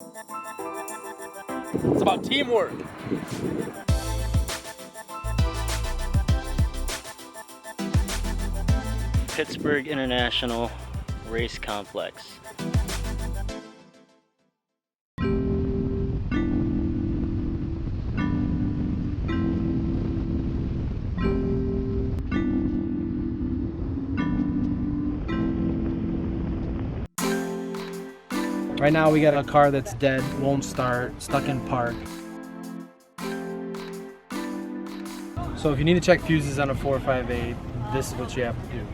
It's about teamwork. Pittsburgh International Race Complex. Right now we got a car that's dead, won't start, stuck in park. So if you need to check fuses on a 458, this is what you have to do. You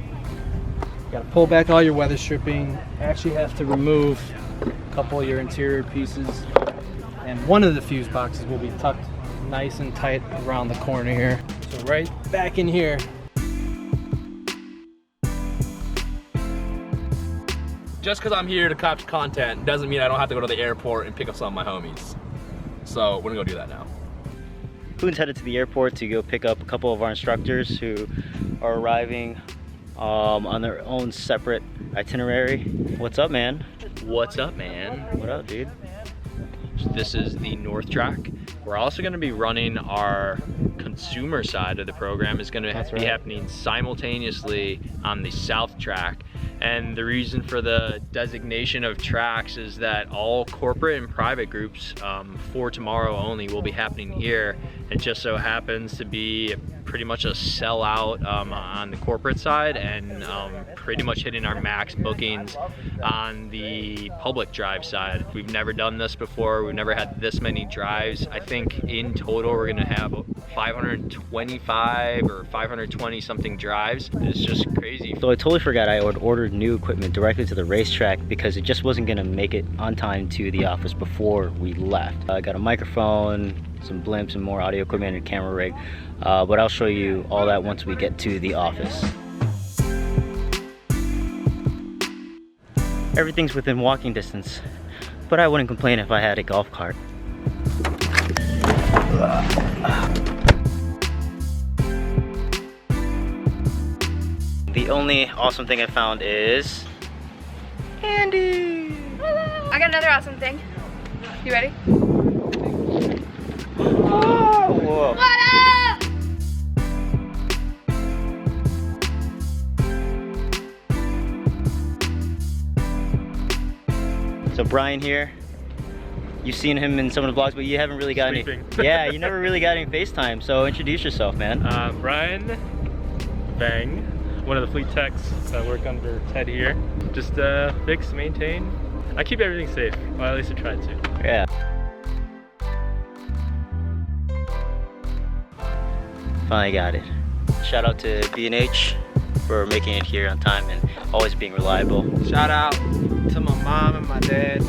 gotta pull back all your weather stripping, actually have to remove a couple of your interior pieces, and one of the fuse boxes will be tucked nice and tight around the corner here. So right back in here. Just because I'm here to capture content doesn't mean I don't have to go to the airport and pick up some of my homies. So we're gonna go do that now. Poon's headed to the airport to go pick up a couple of our instructors who are arriving on their own separate itinerary. What's up, man? What's up, man? What up, dude? This is the North Track. We're also going to be running our consumer side of the program. Is going to be happening simultaneously on the South Track. And the reason for the designation of tracks is that all corporate and private groups for tomorrow only will be happening here. It just so happens to be pretty much a sellout on the corporate side, and pretty much hitting our max bookings on the public drive side. We've never done this before. We've never had this many drives. I think in total we're gonna have 525 or 520 something drives. It's just crazy. So I totally forgot I had ordered new equipment directly to the racetrack because it just wasn't gonna make it on time to the office before we left. I got a microphone, some blimps, and more audio equipment and a camera rig. But I'll show you all that once we get to the office. Everything's within walking distance, but I wouldn't complain if I had a golf cart. The only awesome thing I found is Andy. I got another awesome thing. You ready? Oh, whoa. What up? So Brian here, you've seen him in some of the vlogs, but you haven't really got any. Yeah, you never really got any FaceTime. So introduce yourself, man. Brian Bang, one of the fleet techs that work under Ted here. Just fix, maintain. I keep everything safe. Well, at least I try to. Yeah. Finally got it. Shout out to B&H for making it here on time and always being reliable. Shout out to my mom and my dad.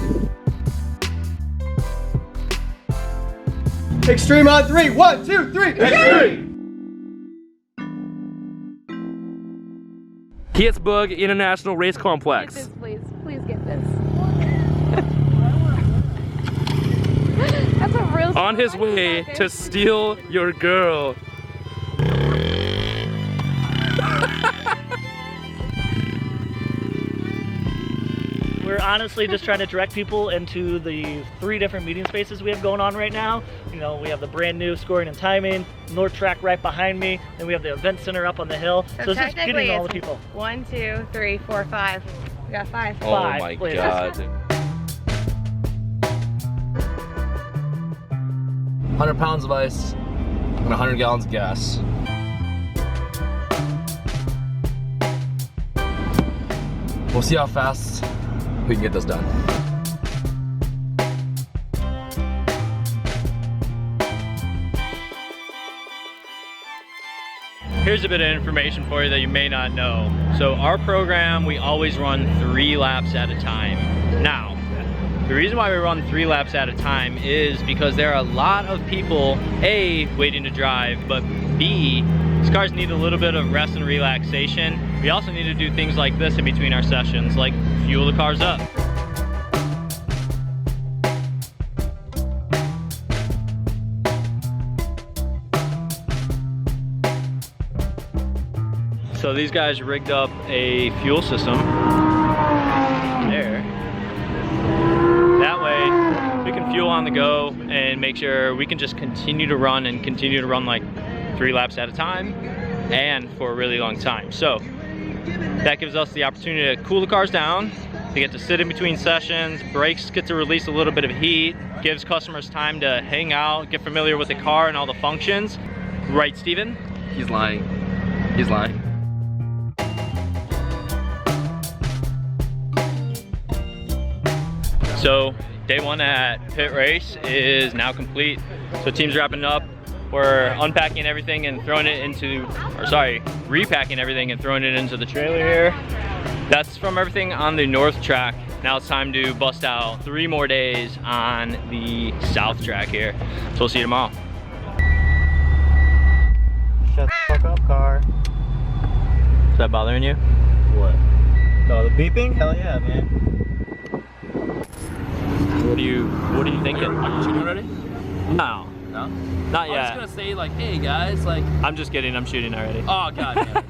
Xtreme on 3, 1, 2, 3, Xtreme! Pittsburgh International Race Complex. Get this, please. Please get this. That's a real. On his way to steal your girl. We're honestly just trying to direct people into the 3 different meeting spaces we have going on right now. You know, we have the brand new scoring and timing, North Track right behind me, and we have the event center up on the hill. So it's just getting all the people. 1, 2, 3, 4, 5. We got 5. Oh my God. 100 pounds of ice and 100 gallons of gas. We'll see how fast we can get this done. Here's a bit of information for you that you may not know. So our program, we always run 3 laps at a time. Now, the reason why we run 3 laps at a time is because there are a lot of people, A, waiting to drive, but B, these cars need a little bit of rest and relaxation. We also need to do things like this in between our sessions, like fuel the cars up. So these guys rigged up a fuel system there. That way, on the go and make sure we can just continue to run like 3 laps at a time and for a really long time. So that gives us the opportunity to cool the cars down. They get to sit in between sessions, brakes get to release a little bit of heat, gives customers time to hang out, get familiar with the car and all the functions. Right, Steven? He's lying. He's lying. So day 1 at Pitt Race is now complete. So team's wrapping up. We're unpacking everything and throwing it into, repacking everything and throwing it into the trailer here. That's from everything on the north track. Now it's time to bust out 3 more days on the south track here. So we'll see you tomorrow. Shut the fuck up, car. Is that bothering you? What? No, the beeping? Hell yeah, man. What are you thinking? Are you shooting already? No. No? Not I yet. was just gonna say like, hey guys, like. I'm just kidding, I'm shooting already. Oh god damn it.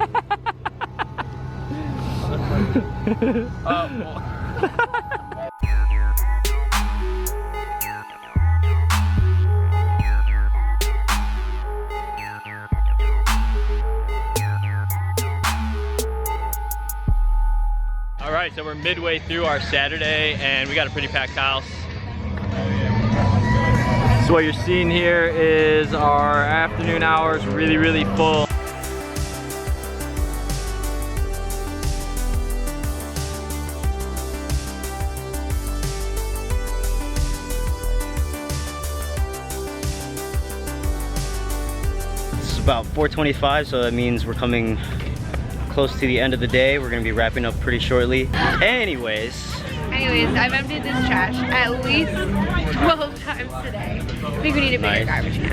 Well. All right, so we're midway through our Saturday and we got a pretty packed house. So what you're seeing here is our afternoon hours really full. It's about 4:25, so that means we're coming close to the end of the day. We're gonna be wrapping up pretty shortly. Anyways, I've emptied this trash at least 12 times today. I think we need a bigger garbage can.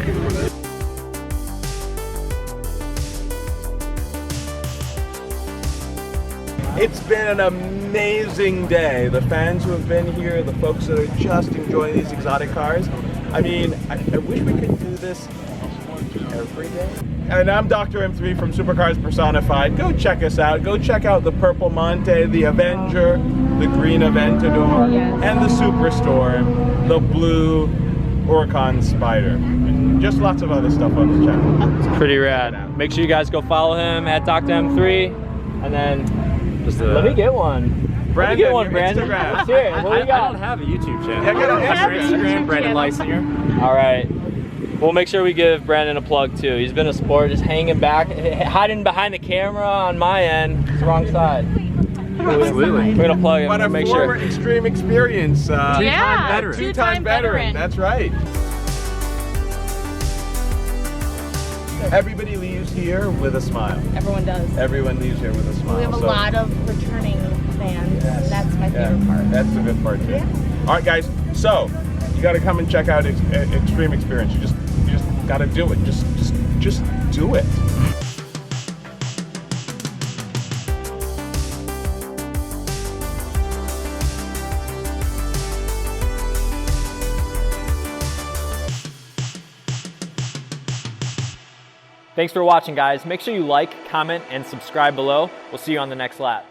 It's been an amazing day. The fans who have been here, the folks that are just enjoying these exotic cars. I mean, I wish we could do this every day. And I'm Dr. M3 from Supercars Personified. Go check us out. Go check out the Purple Monte, the Avenger, the Green Aventador, and the Superstorm, the Blue Oricon Spider. And just lots of other stuff on the channel. It's pretty rad. Make sure you guys go follow him at Dr. M3 and then just let me get one. Brandon, let me get one, your Brandon. Instagram. Let's hear it. What do you got? I don't have a YouTube channel. Yeah, get on Instagram, Brandon Leisinger. All right. We'll make sure we give Brandon a plug too. He's been a sport, just hanging back, hiding behind the camera on my end. It's the wrong side. Absolutely. We're gonna plug him. But a Make former sure. Xtreme Xperience. Veteran. Two-time veteran. That's right. Everybody leaves here with a smile. Everyone does. Everyone leaves here with a smile. We have a lot of returning fans. Yes. That's my favorite part. That's the good part too. Yeah. All right, guys. So you got to come and check out Xtreme Xperience. You just got to do it. Just do it. Thanks for watching, guys. Make sure you like, comment, and subscribe below. We'll see you on the next lap.